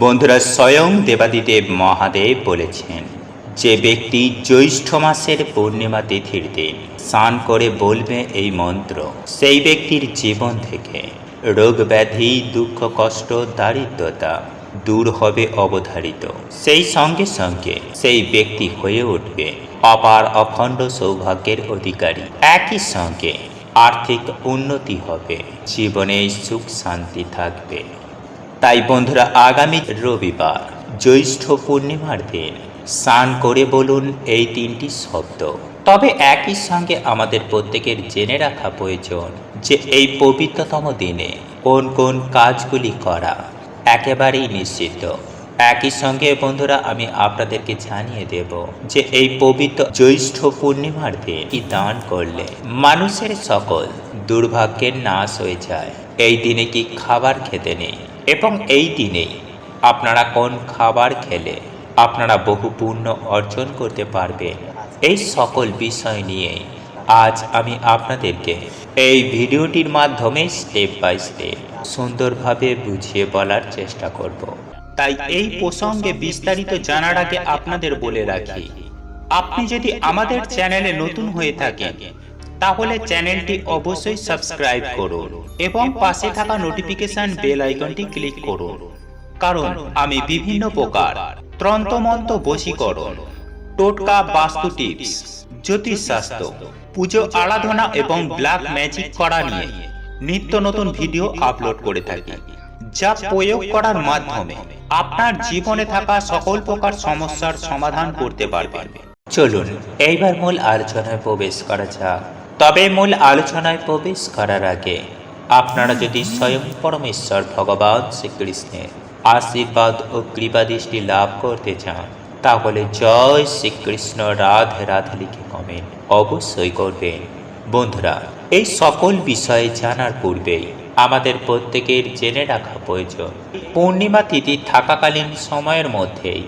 বন্ধুরা, স্বয়ং দেবাদিদেব মহাদেব বলেছেন, যে ব্যক্তি জ্যৈষ্ঠ মাসের পূর্ণিমা তিথির দিন স্নান করে বলবে এই মন্ত্র, সেই ব্যক্তির জীবন থেকে রোগ ব্যাধি, দুঃখ, কষ্ট, দারিদ্রতা দূর হবে অবধারিত। সেই সঙ্গে সঙ্গে সেই ব্যক্তি হয়ে উঠবে অপার অখণ্ড সৌভাগ্যের অধিকারী। একই সঙ্গে আর্থিক উন্নতি হবে, জীবনে সুখ শান্তি থাকবে। তাই বন্ধুরা, আগামী রবিবার জ্যৈষ্ঠ পূর্ণিমার দিন স্নান করে বলুন এই তিনটি শব্দ। তবে একই সঙ্গে আমাদের প্রত্যেকের জেনে রাখা প্রয়োজন যে এই পবিত্রতম দিনে কোন কোন কাজগুলি করা একেবারেই নিশ্চিত। একই সঙ্গে বন্ধুরা, আমি আপনাদেরকে জানিয়ে দেব যে এই পবিত্র জ্যৈষ্ঠ পূর্ণিমার দিন কি দান করলে মানুষের সকল দুর্ভাগ্যের নাশ হয়ে যায়। এই দিনে কি খাবার খেতে নেই এবং এই দিনেই আপনারা কোন খাবার খেলে আপনারা বহু পুণ্য অর্জন করতে পারবেন, এই সকল বিষয় নিয়ে আজ আমি আপনাদেরকে এই ভিডিওটির মাধ্যমে স্টেপ বাই স্টেপ সুন্দরভাবে বুঝিয়ে বলার চেষ্টা করব। তাই এই প্রসঙ্গে বিস্তারিত জানার আগে আপনাদের বলে রাখি, আপনি যদি আমাদের চ্যানেলে নতুন হয়ে থাকেন তাহলে চ্যানেলটি অবশ্যই সাবস্ক্রাইব করুন এবং পাশে থাকা নোটিফিকেশন বেল আইকনটি ক্লিক করুন, কারণ আমি বিভিন্ন প্রকার তন্ত্রমন্ত্র, বশীকরণ, টোটকা, বাস্তু টিপস, জ্যোতিষশাস্ত্র, পুজো আরাধনা এবং ব্ল্যাক ম্যাজিক করা নিয়ে নিত্য নতুন ভিডিও আপলোড করে থাকি, যা প্রয়োগ করার মাধ্যমে আপনার জীবনে থাকা সকল প্রকার সমস্যার সমাধান করতে পারবেন। চলুন এইবার মূল আলোচনায় প্রবেশ করা যাক। তবে মূল আলোচনায় প্রবেশ করার আগে আপনারা যদি স্বয়ং পরমেশ্বর ভগবান শ্রীকৃষ্ণের আশীর্বাদ ও কৃপাদৃষ্টি লাভ করতে চান তাহলে জয় শ্রীকৃষ্ণ, রাধে রাধে লিখে কমেন্ট অবশ্যই করবেন। বন্ধুরা, এই সকল বিষয়ে জানার পূর্বেই আমাদের প্রত্যেকের জেনে রাখা প্রয়োজন, পূর্ণিমা তিথি থাকাকালীন সময়ের মধ্যেই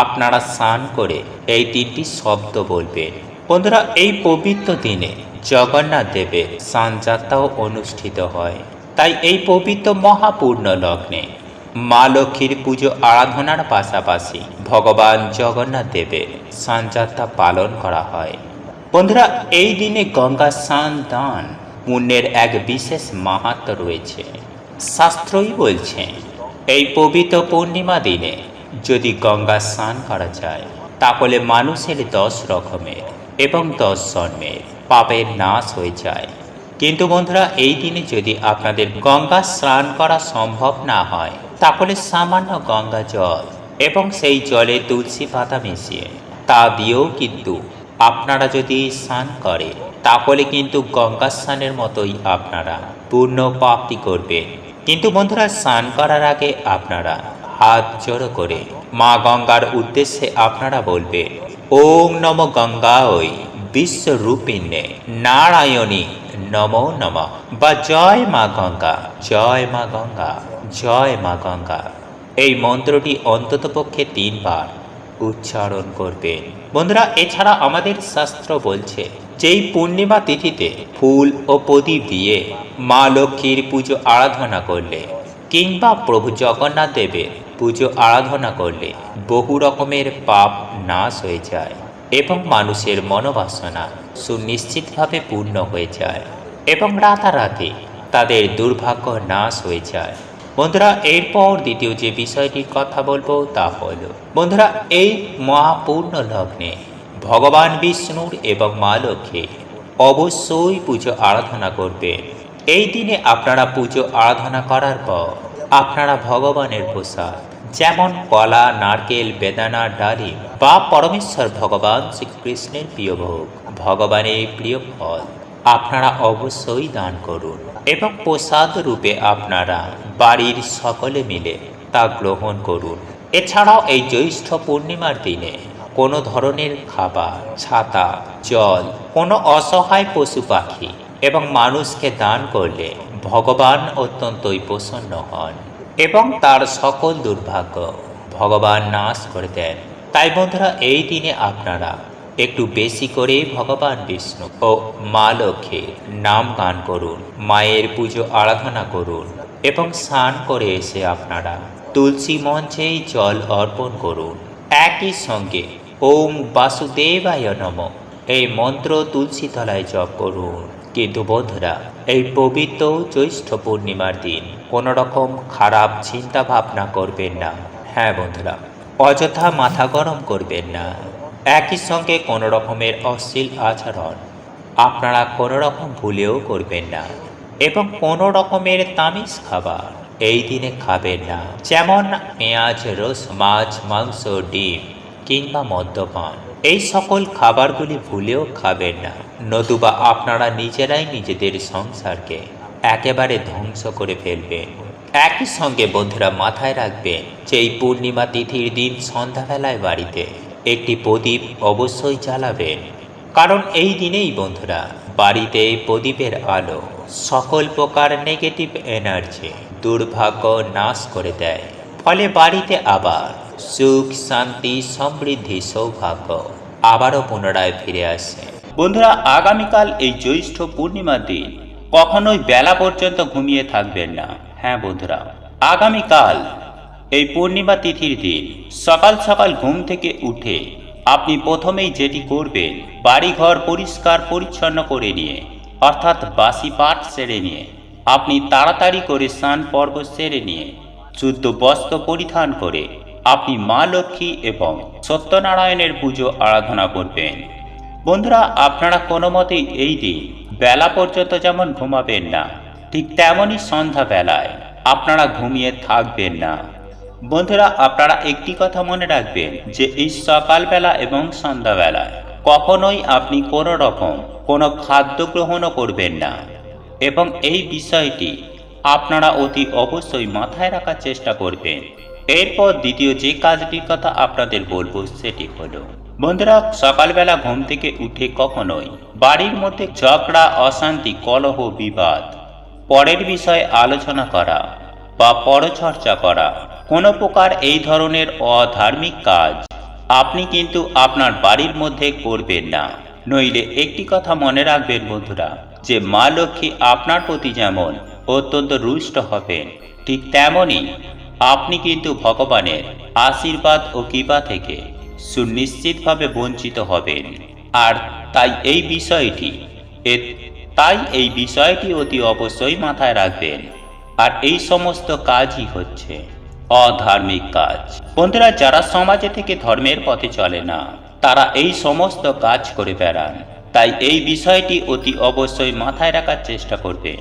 আপনারা স্নান করে এই তিনটি শব্দ বলবেন। বন্ধুরা, এই পবিত্র দিনে জগন্নাথ দেবের স্নানযাত্রাও অনুষ্ঠিত হয়। তাই এই পবিত্র মহাপূর্ণ লগ্নে মা লক্ষ্মীর পুজো আরাধনার পাশাপাশি ভগবান জগন্নাথ দেবের স্নানযাত্রা পালন করা হয়। বন্ধুরা, এই দিনে গঙ্গা স্নান দান পুণ্যের এক বিশেষ মাহাত্ম্য রয়েছে। শাস্ত্রই বলছে, এই পবিত্র পূর্ণিমা দিনে যদি গঙ্গা স্নান করা যায় তাহলে মানুষের 10 রকমের এবং 10 জন্মের পাপের নাশ হয়ে যায়। কিন্তু বন্ধুরা, এই দিনে যদি আপনাদের গঙ্গা স্নান করা সম্ভব না হয় তাহলে সামান্য গঙ্গা জল এবং সেই জলে তুলসী পাতা মিশিয়ে তা দিয়েও কিন্তু আপনারা যদি স্নান করেন তাহলে কিন্তু গঙ্গা স্নানের মতোই আপনারা পূর্ণ প্রাপ্তি করবেন। কিন্তু বন্ধুরা, স্নান করার আগে আপনারা হাত জোড়ো করে মা গঙ্গার উদ্দেশ্যে আপনারা বলবেন, ওম নম গঙ্গায় বিশ্বরূপিণে নারায়ণী নমো নমঃ, বা জয় মা গঙ্গা, জয় মা গঙ্গা, জয় মা গঙ্গা। এই মন্ত্রটি অন্ততপক্ষে 3 বার উচ্চারণ করবেন। বন্ধুরা, এছাড়া আমাদের শাস্ত্র বলছে, যেই পূর্ণিমা তিথিতে ফুল ও প্রদীপ দিয়ে মা লক্ষ্মীর পুজো আরাধনা করলে কিংবা প্রভু জগন্নাথ দেবের পুজো আরাধনা করলে বহু রকমের পাপ নাশ হয়ে যায় এবং মানুষের মনোবাসনা সুনিশ্চিতভাবে পূর্ণ হয়ে যায় এবং রাতারাতি তাদের দুর্ভাগ্য নাশ হয়ে যায়। বন্ধুরা, এরপর দ্বিতীয় যে বিষয়টির কথা বলবো তা হল, বন্ধুরা, এই মহাপূর্ণ লগ্নে ভগবান বিষ্ণুর এবং মা লক্ষ্মীর অবশ্যই পুজো আরাধনা করবেন। এই দিনে আপনারা পুজো আরাধনা করার পর আপনারা ভগবানের প্রসাদ যেমন কলা, নারকেল, বেদানা, ডালিম বা পরমেশ্বর ভগবান শ্রীকৃষ্ণের প্রিয় ভোগ, ভগবানের প্রিয় ফল আপনারা অবশ্যই দান করুন এবং প্রসাদ রূপে আপনারা বাড়ির সকলে মিলে তা গ্রহণ করুন। এছাড়াও এই জ্যৈষ্ঠ পূর্ণিমার দিনে কোনো ধরনের খাবার, ছাতা, জল কোনো অসহায় পশু পাখি এবং মানুষকে দান করলে ভগবান অত্যন্তই প্রসন্ন হন এবং তার সকল দুর্ভাগ্য ভগবান নাশ করে দেন। তাই বন্ধুরা, এই দিনে আপনারা একটু বেশি করে ভগবান বিষ্ণু ও মা লক্ষ্মীর নাম গান করুন, মায়ের পুজো আরাধনা করুন এবং স্নান করে এসে আপনারা তুলসী মঞ্চেই জল অর্পণ করুন। একই সঙ্গে ওম বাসুদেবায় নমঃ এই মন্ত্র তুলসী তলায় জপ করুন। কিন্তু বন্ধুরা, এই পবিত্র জ্যৈষ্ঠ পূর্ণিমার দিন কোনো রকম খারাপ চিন্তা ভাবনা করবেন না। হ্যাঁ বন্ধুরা, অযথা মাথা গরম করবেন না। একই সঙ্গে কোনো রকমের অশ্লীল আচরণ আপনারা কোনো রকম ভুলেও করবেন না। এবং কোনো রকমের তামিজ খাবার এই দিনে খাবেন না, যেমন পেঁয়াজ, রস, মাছ, মাংস, ডিম কিংবা মদ্যপান। এই সকল খাবারগুলি ভুলেও খাবেন না, নতুবা আপনারা নিজেরাই নিজেদের সংসারকে একেবারে ধ্বংস করে ফেলবেন। একই সঙ্গে বন্ধুরা মাথায় রাখবেন যে এই পূর্ণিমা তিথির দিন সন্ধ্যাবেলায় বাড়িতে একটি প্রদীপ অবশ্যই জ্বালাবেন। কারণ এই দিনেই বন্ধুরা বাড়িতে প্রদীপের আলো সকল প্রকার নেগেটিভ এনার্জি দুর্ভাগ্য নাশ করে দেয়। ফলে বাড়িতে আবার সুখ, শান্তি, সমৃদ্ধি, সৌভাগ্য আবারও পুনরায় ফিরে আসে। বন্ধুরা, আগামীকাল এই জ্যৈষ্ঠ পূর্ণিমার দিন কখনোই বেলা পর্যন্ত ঘুমিয়ে থাকবেন না। হ্যাঁ বন্ধুরা, আগামীকাল এই পূর্ণিমা তিথির দিন সকাল সকাল ঘুম থেকে উঠে আপনি প্রথমেই যেটি করবেন, বাড়িঘর পরিষ্কার পরিচ্ছন্ন করে নিয়ে অর্থাৎ বাসি পাঠ সেরে নিয়ে আপনি তাড়াতাড়ি করে স্নান পর্ব সেরে নিয়ে শুদ্ধ বস্ত্র পরিধান করে আপনি মা লক্ষ্মী এবং সত্যনারায়ণের পুজো আরাধনা করবেন। বন্ধুরা, আপনারা কোনো মতেই এই দিন বেলা পর্যন্ত যেমন ঘুমাবেন না, ঠিক তেমনই সন্ধ্যা বেলায় আপনারা ঘুমিয়ে থাকবেন না। বন্ধুরা, আপনারা একটি কথা মনে রাখবেন যে এই সকালবেলা এবং সন্ধ্যাবেলায় কখনোই আপনি কোনো রকম কোনো খাদ্য গ্রহণও করবেন না। এবং এই বিষয়টি আপনারা অতি অবশ্যই মাথায় রাখার চেষ্টা করবেন। এরপর দ্বিতীয় যে কাজটির কথা আপনাদের বলবো সেটি হলো, বন্ধুরা, সকালবেলা ঘুম থেকে উঠে কখনোই বাড়ির মধ্যে ঝগড়া, অশান্তি, কলহ, বিবাদ, পরের বিষয়ে আলোচনা করা বা পরচর্চা করা, কোনো প্রকার এই ধরনের অধার্মিক কাজ আপনি কিন্তু আপনার বাড়ির মধ্যে করবেন না। নইলে একটি কথা মনে রাখবেন বন্ধুরা, যে মা লক্ষ্মী আপনার প্রতি যেমন অত্যন্ত রুষ্ট হবেন, ঠিক তেমনই আপনি কিন্তু ভগবানের আশীর্বাদ ও কৃপা থেকে সুনিশ্চিতভাবে বঞ্চিত হবেন। আর তাই এই বিষয়টি অতি অবশ্যই মাথায় রাখবেন। আর এই সমস্ত কাজই হচ্ছে অধার্মিক কাজ। বন্ধুরা, যারা সমাজে থেকে ধর্মের পথে চলে না, তারা এই সমস্ত কাজ করে বেড়ান। তাই এই বিষয়টি অতি অবশ্যই মাথায় রাখার চেষ্টা করবে।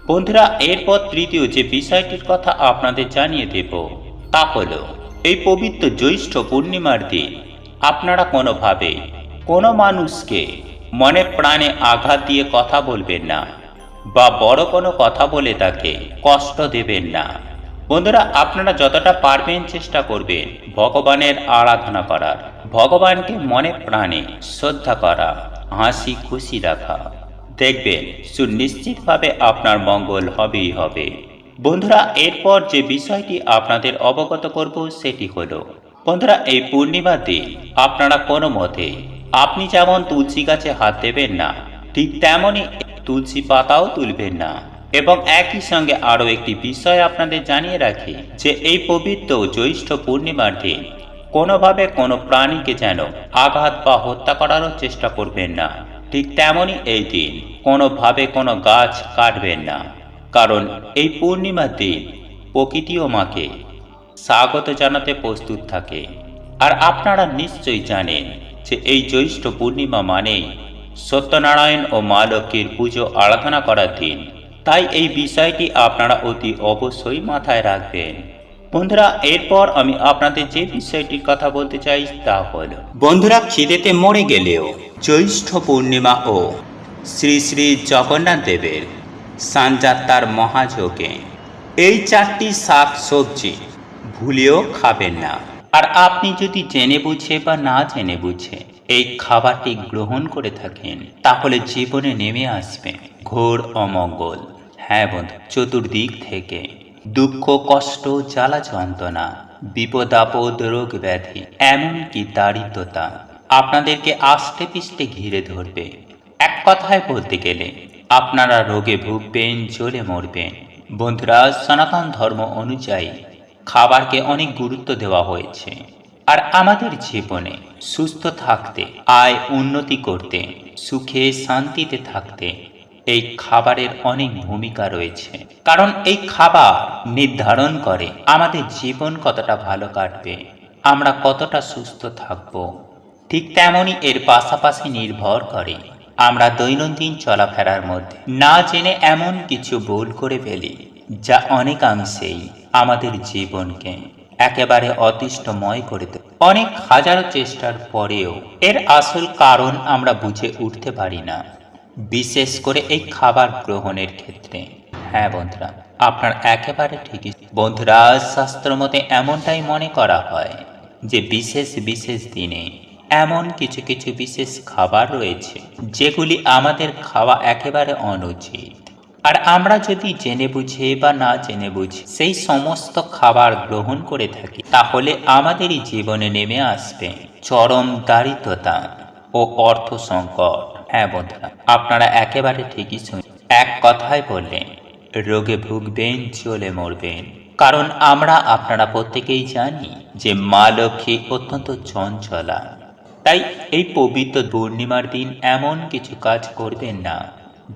বন্ধুরা, এরপর তৃতীয় যে বিষয়টির কথা আপনাদের জানিয়ে দেব তা হলো, এই পবিত্র জ্যৈষ্ঠ পূর্ণিমার দিন আপনারা কোনোভাবে কোনো মানুষকে মনে প্রাণে আঘাত দিয়ে কথা বলবেন না বা বড় কোনো কথা বলে তাকে কষ্ট দেবেন না। বন্ধুরা, আপনারা যতটা পারবেন চেষ্টা করবেন ভগবানের আরাধনা করার, ভগবানকে মনে প্রাণে শ্রদ্ধা করা, হাসি খুশি রাখা। দেখবেন সুনিশ্চিতভাবে আপনার মঙ্গল হবেই হবে। বন্ধুরা, এরপর যে বিষয়টি আপনাদের অবগত করব সেটি হলো, বন্ধুরা, এই পূর্ণিমার দিন আপনারা কোনো মতে আপনি যেমন তুলসী গাছে হাত দেবেন না, ঠিক তেমনই তুলসী পাতাও তুলবেন না। এবং একই সঙ্গে আরও একটি বিষয় আপনাদের জানিয়ে রাখি যে এই পবিত্র জ্যৈষ্ঠ পূর্ণিমার দিন কোনোভাবে কোনো প্রাণীকে যেন আঘাত বা হত্যা করারও চেষ্টা করবেন না। ঠিক তেমনই এই দিন কোনোভাবে কোনো গাছ কাটবেন না, কারণ এই পূর্ণিমার দিন প্রকৃতিও মাকে স্বাগত জানাতে প্রস্তুত থাকে। আর আপনারা নিশ্চয়ই জানেন যে এই জ্যৈষ্ঠ পূর্ণিমা মানেই সত্যনারায়ণ ও মা লক্ষ্মীর পুজো আরাধনা করার দিন। তাই এই বিষয়টি আপনারা অতি অবশ্যই মাথায় রাখবেন। বন্ধুরা, এরপর আমি আপনাদের যে বিষয়টির কথা বলতে চাই তা হল, বন্ধুরা, খিদেতে মরে গেলেও জ্যৈষ্ঠ পূর্ণিমা ও শ্রী শ্রী জগন্নাথ দেবের সানযাত্রার মহাযোগে এই চারটি শাক সবজি ভুলেও খাবেন না। আর আপনি যদি জেনে বুঝে বা না জেনে বুঝে এই খাবারটি গ্রহণ করে থাকেন, তাহলে জীবনে নেমে আসবে ঘোর অমঙ্গল। হ্যাঁ বন্ধু, চতুর্দিক থেকে দুঃখ, কষ্ট, জ্বালা যন্ত্রণা, বিপদ আপদ, রোগ ব্যাধি, এমনকি দারিদ্রতা আপনাদেরকে আষ্টে পিষ্টে ঘিরে ধরবে। এক কথায় বলতে গেলে আপনারা রোগে ভুগবেন, জ্বরে মরবেন। বন্ধুরা, সনাতন ধর্ম অনুযায়ী খাবারকে অনেক গুরুত্ব দেওয়া হয়েছে। আর আমাদের জীবনে সুস্থ থাকতে, আয় উন্নতি করতে, সুখে শান্তিতে থাকতে এই খাবারের অনেক ভূমিকা রয়েছে। কারণ এই খাবার নির্ধারণ করে আমাদের জীবন কতটা ভালো কাটবে, আমরা কতটা সুস্থ থাকব। ঠিক তেমনই এর পাশাপাশি নির্ভর করে আমরা দৈনন্দিন চলাফেরার মধ্যে না জেনে এমন কিছু ভুল করে ফেলি যা অনেকাংশেই আমাদের জীবনকে একেবারে অতিষ্ঠময় করে দেয়। অনেক হাজারো চেষ্টার পরেও এর আসল কারণ আমরা বুঝে উঠতে পারি না, বিশেষ করে এই খাবার গ্রহণের ক্ষেত্রে। হ্যাঁ বন্ধুরা, আপনার একেবারে ঠিকই। বন্ধুরা, শাস্ত্র মতে এমনটাই মনে করা হয় যে বিশেষ বিশেষ দিনে এমন কিছু কিছু বিশেষ খাবার রয়েছে যেগুলি আমাদের খাওয়া একেবারে অনুচিত। আর আমরা যদি জেনে বুঝে বা না জেনে বুঝে সেই সমস্ত খাবার গ্রহণ করে থাকি, তাহলে আমাদেরই জীবনে নেমে আসবে চরম দারিদ্রতা ও অর্থ সংকট। হ্যাঁ বন্ধুরা, আপনারা একেবারে ঠিকই শুনুন। এক কথায় বললেন, রোগে ভুগবেন, চলে মরবেন। কারণ আমরা আপনারা প্রত্যেকেই জানি যে মা লক্ষ্মী অত্যন্ত চঞ্চলা। তাই এই পবিত্র পূর্ণিমার দিন এমন কিছু কাজ করবেন না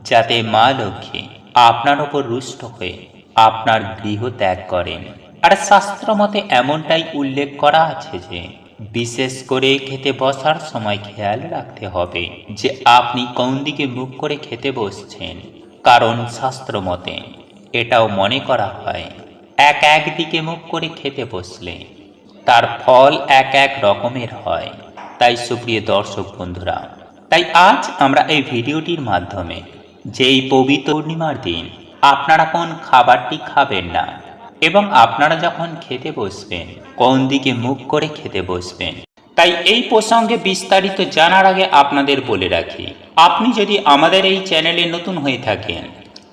যাতে মা লক্ষ্মী আপনার ওপর রুষ্ট হয়ে আপনার গৃহ ত্যাগ করেন। আর শাস্ত্র মতে এমনটাই উল্লেখ করা আছে যে বিশেষ করে খেতে বসার সময় খেয়াল রাখতে হবে যে আপনি কোন দিকে মুখ করে খেতে বসছেন। কারণ শাস্ত্র মতে এটাও মনে করা হয় এক দিকে মুখ করে খেতে বসলে তার ফল এক রকমের হয়। তাই সুপ্রিয় দর্শক বন্ধুরা, তাই আজ আমরা এই ভিডিওটির মাধ্যমে যে এই পবিত্র পূর্ণিমার দিন আপনারা কোন খাবারটি খাবেন না এবং আপনারা যখন খেতে বসবেন কোন দিকে মুখ করে খেতে বসবেন, তাই এই প্রসঙ্গে বিস্তারিত জানার আগে আপনাদের বলে রাখি, আপনি যদি আমাদের এই চ্যানেলে নতুন হয়ে থাকেন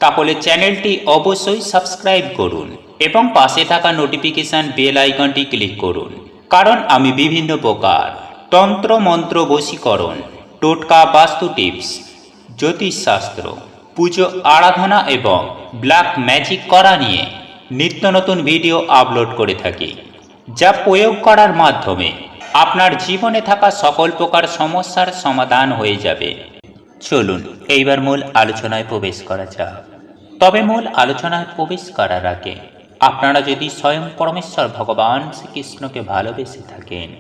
তাহলে চ্যানেলটি অবশ্যই সাবস্ক্রাইব করুন এবং পাশে থাকা নোটিফিকেশন বেল আইকনটি ক্লিক করুন। কারণ আমি বিভিন্ন প্রকার তন্ত্র মন্ত্র বশীকরণ, টোটকা, বাস্তু টিপস, জ্যোতিষশাস্ত্র, পুজো আরাধনা এবং ব্ল্যাক ম্যাজিক করা নিয়ে নিত্য নতুন ভিডিও আপলোড করে থাকি, যা প্রয়োগ করার মাধ্যমে আপনার জীবনে থাকা সকল প্রকার সমস্যার সমাধান হয়ে যাবে। চলুন এইবার মূল আলোচনায় প্রবেশ করা যাক। তবে মূল আলোচনায় প্রবেশ করার আগে আপনারা যদি স্বয়ং পরমেশ্বর ভগবান শ্রীকৃষ্ণকে ভালোবেসে থাকেন,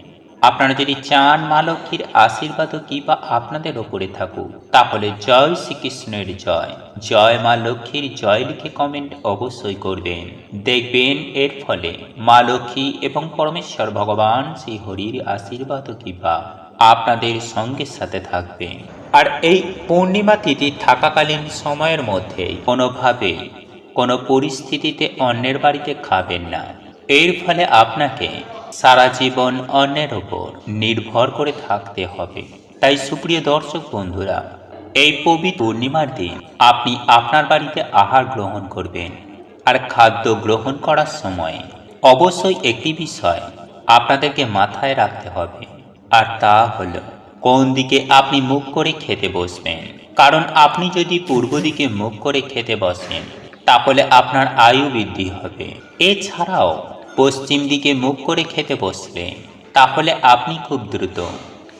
আপনারা যদি চান মা লক্ষ্মীর আশীর্বাদও কি বা আপনাদের ওপরে থাকুক, তাহলে জয় শ্রীকৃষ্ণের জয়, জয় মা লক্ষ্মীর জয় লিখে কমেন্ট অবশ্যই করবেন। দেখবেন এর ফলে মা লক্ষ্মী এবং পরমেশ্বর ভগবান শ্রী হরির আশীর্বাদও কি বা আপনাদের সঙ্গে সাথে থাকবে। আর এই পূর্ণিমা তিথি থাকাকালীন সময়ের মধ্যে কোনোভাবে কোনো পরিস্থিতিতে অন্যের বাড়িতে খাবেন না। এর ফলে আপনাকে সারা জীবন অন্যের ওপর নির্ভর করে থাকতে হবে। তাই সুপ্রিয় দর্শক বন্ধুরা, এই পবিত্র পূর্ণিমার দিন আপনি আপনার বাড়িতে আহার গ্রহণ করবেন। আর খাদ্য গ্রহণ করার সময় অবশ্যই একটি বিষয় আপনাদেরকে মাথায় রাখতে হবে, আর তা হলো কোন দিকে আপনি মুখ করে খেতে বসবেন। কারণ আপনি যদি পূর্ব দিকে মুখ করে খেতে বসেন তাহলে আপনার আয়ু বৃদ্ধি হবে। এছাড়াও পশ্চিম দিকে মুখ করে খেতে বসলে তাহলে আপনি খুব দ্রুত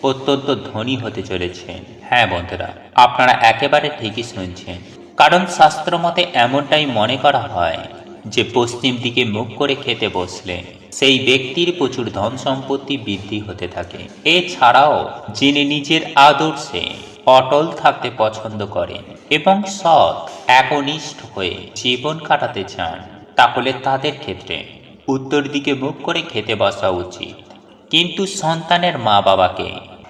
অত্যন্ত ধনী হতে চলেছেন। হ্যাঁ বন্ধুরা, আপনারা একেবারে ঠিকই শুনছেন। কারণ শাস্ত্র মতে এমনটাই মনে করা হয় যে পশ্চিম দিকে মুখ করে খেতে বসলে সেই ব্যক্তির প্রচুর ধন সম্পত্তি বৃদ্ধি হতে থাকে। এছাড়াও যিনি নিজের আদর্শে অটল থাকতে পছন্দ করেন এবং সৎ একনিষ্ঠ হয়ে জীবন কাটাতে চান, তাহলে তাদের ক্ষেত্রে উত্তর দিকে মুখ করে খেতে বসা উচিত। কিন্তু সন্তানের মা বাবাকে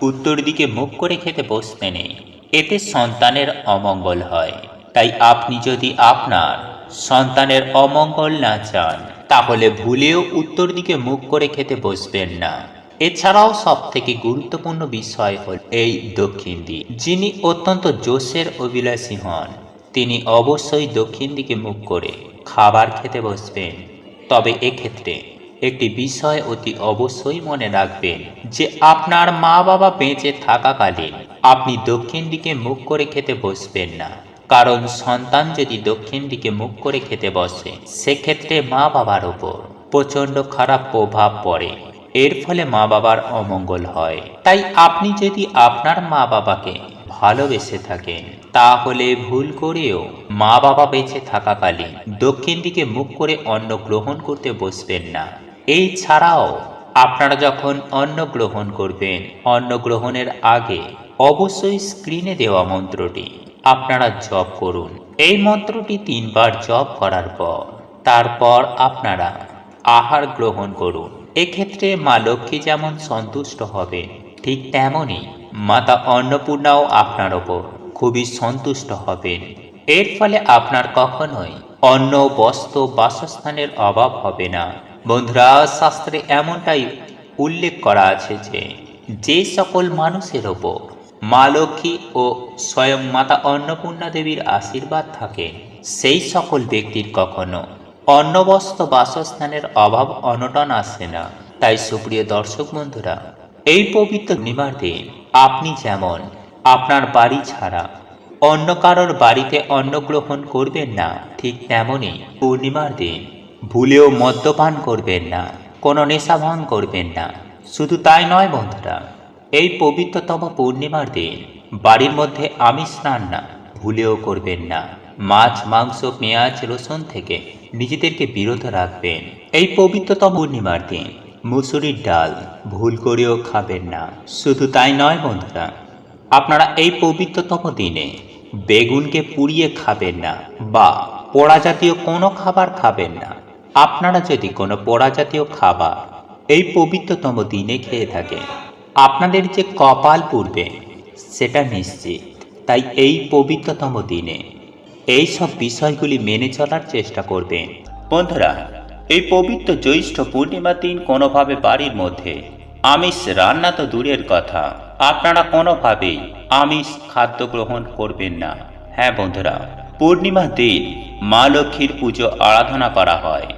উত্তর দিকে মুখ করে খেতে বসতে নেই, এতে সন্তানের অমঙ্গল হয়। তাই আপনি যদি আপনার সন্তানের অমঙ্গল না চান তাহলে ভুলেও উত্তর দিকে মুখ করে খেতে বসবেন না। এছাড়াও সব থেকে গুরুত্বপূর্ণ বিষয় হল এই দক্ষিণ দিক। যিনি অত্যন্ত জোশের অভিলাষী হন তিনি অবশ্যই দক্ষিণ দিকে মুখ করে খাবার খেতে বসবেন। তবে এক্ষেত্রে একটি বিষয় অতি অবশ্যই মনে রাখবেন যে আপনার মা বাবা বেঁচে থাকাকালীন আপনি দক্ষিণ দিকে মুখ করে খেতে বসবেন না। কারণ সন্তান যদি দক্ষিণ দিকে মুখ করে খেতে বসে সেক্ষেত্রে মা বাবার ওপর প্রচণ্ড খারাপ প্রভাব পড়ে। এর ফলে মা বাবার অমঙ্গল হয়। তাই আপনি যদি আপনার মা বাবাকে ভালোবেসে থাকেন, তাহলে ভুল করেও মা বাবা বেঁচে থাকাকালীন দক্ষিণ দিকে মুখ করে অন্ন গ্রহণ করতে বসবেন না। এই ছাড়াও আপনারা যখন অন্ন গ্রহণ করবেন, অন্ন গ্রহণের আগে অবশ্যই স্ক্রিনে দেওয়া মন্ত্রটি আপনারা জপ করুন। এই মন্ত্রটি 3 বার জপ করার পর তারপর আপনারা আহার গ্রহণ করুন। এক্ষেত্রে মা লক্ষ্মী যেমন সন্তুষ্ট হবেন, ঠিক তেমনই মাতা অন্নপূর্ণাও আপনার ওপর খুবই সন্তুষ্ট হবেন। এর ফলে আপনার কখনোই অন্ন, বস্ত্র, বাসস্থানের অভাব হবে না। বন্ধুরা, শাস্ত্রে এমনটাই উল্লেখ করা আছে যে সকল মানুষের ওপর মা লক্ষ্মী ও স্বয়ং মাতা অন্নপূর্ণা দেবীর আশীর্বাদ থাকে, সেই সকল ব্যক্তির কখনো অন্ন, বস্ত্র, বাসস্থানের অভাব অনটন আসে না। তাই সুপ্রিয় দর্শক বন্ধুরা, এই পবিত্র পূর্ণিমার দিন আপনি যেমন আপনার বাড়ি ছাড়া অন্য কারোর বাড়িতে অন্ন গ্রহণ করবেন না, ঠিক তেমনই পূর্ণিমার দিন ভুলেও মদ্যপান করবেন না, কোনো নেশা ভাঙ করবেন না। শুধু তাই নয় বন্ধুরা, এই পবিত্রতম পূর্ণিমার দিন বাড়ির মধ্যে আমিষ রান্না ভুলেও করবেন না। মাছ, মাংস, পেঁয়াজ, রসুন থেকে নিজেদেরকে বিরত রাখবেন। এই পবিত্রতম পূর্ণিমার দিন মুসুরির ডাল ভুল করেও খাবেন না। শুধু তাই নয় বন্ধুরা, আপনারা এই পবিত্রতম দিনে বেগুনকে পুড়িয়ে খাবেন না বা পোড়া জাতীয় কোনো খাবার খাবেন না। আপনারা যদি কোনো পোড়া জাতীয় খাবার এই পবিত্রতম দিনে খেয়ে থাকেন, আপনাদের যে কপাল পুড়বে সেটা নিশ্চিত। তাই এই পবিত্রতম দিনে এই সব বিষয়গুলি মেনে চলার চেষ্টা করবেন। বন্ধুরা, এই পবিত্র জ্যৈষ্ঠ পূর্ণিমার দিন কোনোভাবে বাড়ির মধ্যে আমিষ রান্না তো দূরের কথা, আপনারা কোনোভাবেই আমিষ খাদ্য গ্রহণ করবেন না। হ্যাঁ বন্ধুরা, পূর্ণিমার দিন মা লক্ষ্মীর পুজো আরাধনা করা হয়।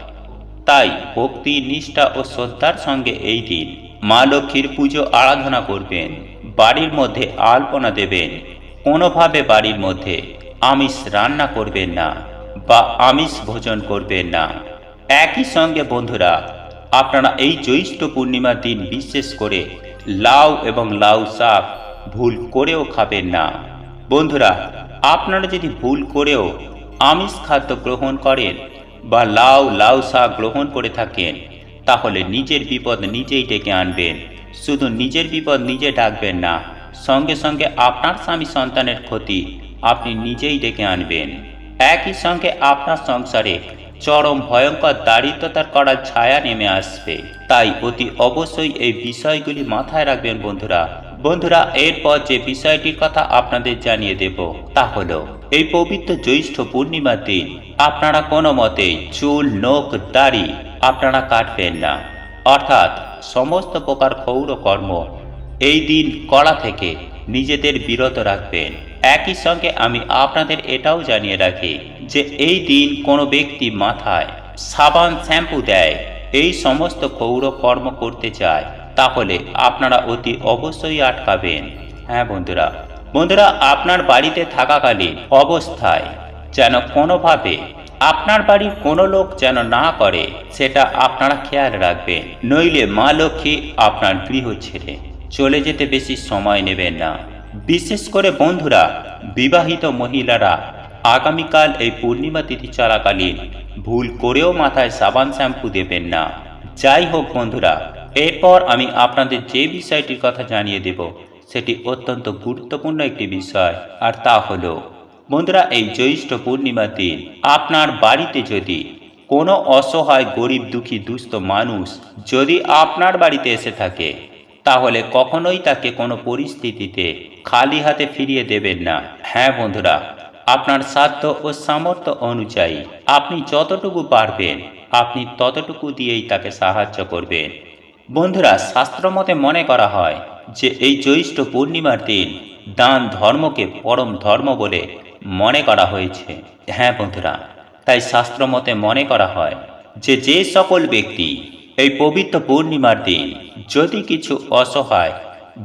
তাই ভক্তি, নিষ্ঠা ও শ্রদ্ধার সঙ্গে এই দিন মা লক্ষ্মীর পুজো আরাধনা করবেন। বাড়ির মধ্যে আলপনা দেবেন। কোনোভাবে বাড়ির মধ্যে আমিষ রান্না করবেন না বা আমিষ ভোজন করবেন না। একই সঙ্গে বন্ধুরা, আপনারা এই জ্যৈষ্ঠ পূর্ণিমার দিন বিশেষ করে লাউ এবং লাউ শাক ভুল করেও খাবেন না। বন্ধুরা, আপনারা যদি ভুল করেও আমিষ খাদ্য গ্রহণ করেন বা লাউ শাক গ্রহণ করে থাকেন, তাহলে নিজের বিপদ নিজেই ডেকে আনবেন। শুধু নিজের বিপদ নিজে ডাকবেন না, সঙ্গে সঙ্গে আপনার স্বামী সন্তানের ক্ষতি আপনি নিজেই ডেকে আনবেন। একই সঙ্গে আপনার সংসারে চরম ভয়ঙ্কর দারিদ্রতার করার ছায়া নেমে আসবে। তাই অতি অবশ্যই এই বিষয়গুলি মাথায় রাখবেন বন্ধুরা, এরপর যে বিষয়টির কথা আপনাদের জানিয়ে দেব তা হলো, এই পবিত্র জ্যৈষ্ঠ পূর্ণিমার দিন আপনারা কোনো মতেই চুল, নখ, দাড়ি আপনারা কাটবেন না। অর্থাৎ সমস্ত প্রকার ক্ষৌর কর্ম এই দিন করা থেকে নিজেদের বিরত রাখবেন। একই সঙ্গে আমি আপনাদের এটাও জানিয়ে রাখি যে এই দিন কোনো ব্যক্তি মাথায় সাবান, শ্যাম্পু দেয়, এই সমস্ত ক্ষৌর কর্ম করতে চায়, তাহলে আপনারা অতি অবশ্যই আটকাবেন। হ্যাঁ বন্ধুরা, আপনার বাড়িতে থাকাকালীন অবস্থায় যেন কোনোভাবে আপনার বাড়ির কোনো লোক যেন না করে, সেটা আপনারা খেয়াল রাখবেন। নইলে মা লক্ষ্মী আপনার গৃহ ছেড়ে চলে যেতে বেশি সময় নেবেন না। বিশেষ করে বন্ধুরা, বিবাহিত মহিলারা আগামীকাল এই পূর্ণিমা তিথি চলাকালীন ভুল করেও মাথায় সাবান, শ্যাম্পু দেবেন না। যাই হোক বন্ধুরা, এরপর আমি আপনাদের যে বিষয়টির কথা জানিয়ে দেব সেটি অত্যন্ত গুরুত্বপূর্ণ একটি বিষয়, আর তা হলো বন্ধুরা, এই জ্যৈষ্ঠ পূর্ণিমার দিন আপনার বাড়িতে যদি কোনো অসহায়, গরিব, দুঃখী, দুস্থ মানুষ যদি আপনার বাড়িতে এসে থাকে, তাহলে কখনোই তাকে কোনো পরিস্থিতিতে খালি হাতে ফিরিয়ে দেবেন না। হ্যাঁ বন্ধুরা, আপনার সাধ্য ও সামর্থ্য অনুযায়ী আপনি যতটুকু পারবেন আপনি ততটুকু দিয়েই তাকে সাহায্য করবেন। বন্ধুরা, শাস্ত্রমতে মনে করা হয় যে এই জ্যৈষ্ঠ পূর্ণিমার দিন দান ধর্মকে পরম ধর্ম বলে মনে করা হয়েছে। হ্যাঁ বন্ধুরা, তাই শাস্ত্রমতে মনে করা হয় যে সকল ব্যক্তি এই পবিত্র পূর্ণিমার দিন যদি কিছু অসহায়,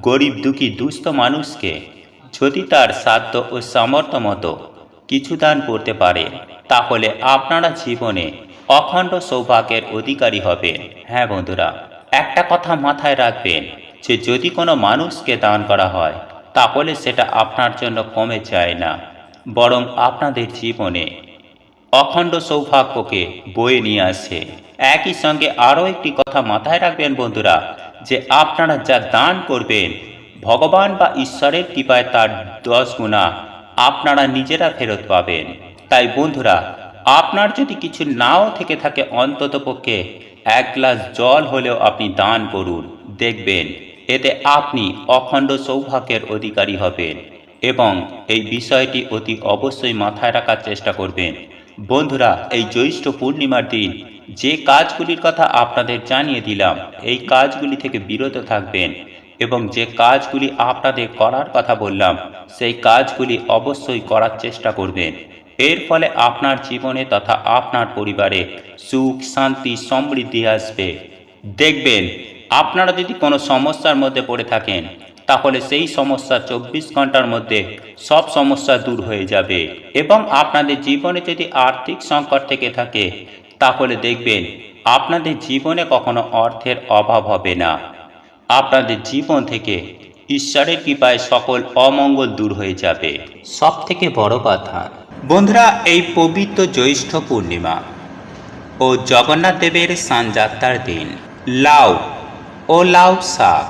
গরিব, দুঃখী, দুস্থ মানুষকে যদি তার সাধ্য ও সামর্থ্য মতো কিছু দান করতে পারে, তাহলে আপনারা জীবনে অখণ্ড সৌভাগ্যের অধিকারী হবেন। হ্যাঁ বন্ধুরা, একটা কথা মাথায় রাখবেন যে যদি কোনো মানুষকে দান করা হয় তাহলে সেটা আপনার জন্য কমে যায় না, বরং আপনাদের জীবনে অখণ্ড সৌভাগ্যকে বয়ে নিয়ে আসে। একই সঙ্গে আরও একটি কথা মাথায় রাখবেন বন্ধুরা, যে আপনারা যা দান করবেন ভগবান বা ঈশ্বরের কৃপায় তার 10 গুণা আপনারা নিজেরা ফেরত পাবেন। তাই বন্ধুরা, আপনার যদি কিছু নাও থেকে থাকে অন্ততপক্ষে 1 গ্লাস জল হলেও আপনি দান করুন। দেখবেন এতে আপনি অখণ্ড সৌভাগ্যের অধিকারী হবেন। এবং এই বিষয়টি অতি অবশ্যই মাথায় রাখার চেষ্টা করবেন। বন্ধুরা, এই জ্যৈষ্ঠ পূর্ণিমার দিন যে কাজগুলির কথা আপনাদের জানিয়ে দিলাম, এই কাজগুলি থেকে বিরত থাকবেন এবং যে কাজগুলি আপনাদের করার কথা বললাম সেই কাজগুলি অবশ্যই করার চেষ্টা করবেন। এর ফলে আপনার জীবনে তথা আপনার পরিবারে সুখ, শান্তি, সমৃদ্ধি আসবে। দেখবেন আপনারা যদি কোনো সমস্যার মধ্যে পড়ে থাকেন তাহলে সেই সমস্যা 24 ঘন্টার মধ্যে সব সমস্যা দূর হয়ে যাবে। এবং আপনাদের জীবনে যদি আর্থিক সংকট থেকে থাকে তাহলে দেখবেন আপনাদের জীবনে কখনো অর্থের অভাব হবে না। আপনাদের জীবন থেকে ঈশ্বরের কৃপায় সকল অমঙ্গল দূর হয়ে যাবে। সব থেকে বড় কথা বন্ধুরা, এই পবিত্র জ্যৈষ্ঠ পূর্ণিমা ও জগন্নাথ দেবের স্নানযাত্রার দিন লাউ ও লাউ শাক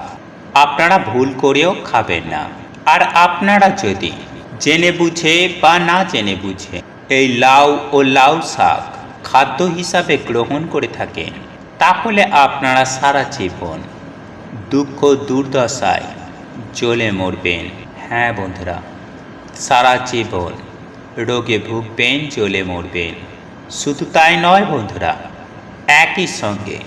আপনারা ভুল করেও খাবেন না। আর আপনারা যদি জেনে বুঝে বা না জেনে বুঝে এই লাউ ও লাউ শাক খাদ্য হিসাবে গ্রহণ করে থাকেন তাহলে আপনারা সারা জীবন দুঃখ দুর্দশায় জ্বলে মরবেন। হ্যাঁ বন্ধুরা, সারা জীবন রোগে ভুগবেন, জ্বলে মরবেন। শুধু তাই নয় বন্ধুরা, একই সঙ্গে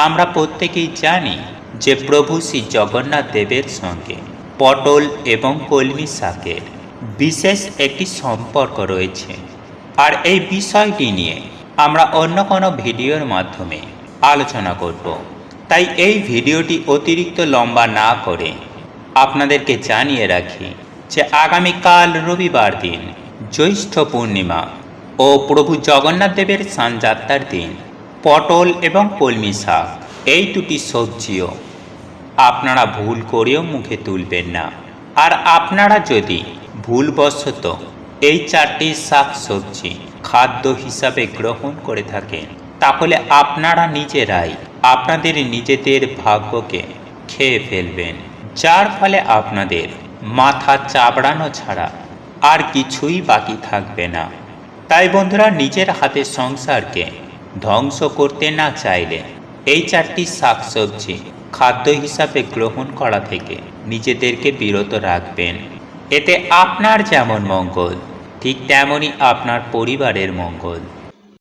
আমরা প্রত্যেকেই জানি যে প্রভু শ্রী জগন্নাথ দেবের সঙ্গে পটল এবং কলমি শাকের বিশেষ একটি সম্পর্ক রয়েছে। আর এই বিষয়টি নিয়ে আমরা অন্য কোনো ভিডিওর মাধ্যমে আলোচনা করব। তাই এই ভিডিওটি অতিরিক্ত লম্বা না করে আপনাদেরকে জানিয়ে রাখি যে আগামীকাল রবিবার দিন জ্যৈষ্ঠ পূর্ণিমা ও প্রভু জগন্নাথ দেবের স্নানযাত্রার দিন পটল এবং কলমি শাক এই দুটি সবজিও আপনারা ভুল করেও মুখে তুলবেন না। আর আপনারা যদি ভুলবশত এই 4টি শাক সবজি খাদ্য হিসাবে গ্রহণ করে থাকেন তাহলে আপনারা নিজেরাই আপনাদের নিজেদের ভাগ্যকে খেয়ে ফেলবেন, যার ফলে আপনাদের মাথা চাবড়ানো ছাড়া আর কিছুই বাকি থাকবে না। তাই বন্ধুরা, নিজের হাতের সংসারকে ধ্বংস করতে না চাইলে এই 4টি শাকসবজি খাদ্য হিসাবে গ্রহণ করা থেকে নিজেদেরকে বিরত রাখবেন। এতে আপনার যেমন মঙ্গল ঠিক তেমনই আপনার পরিবারের মঙ্গল।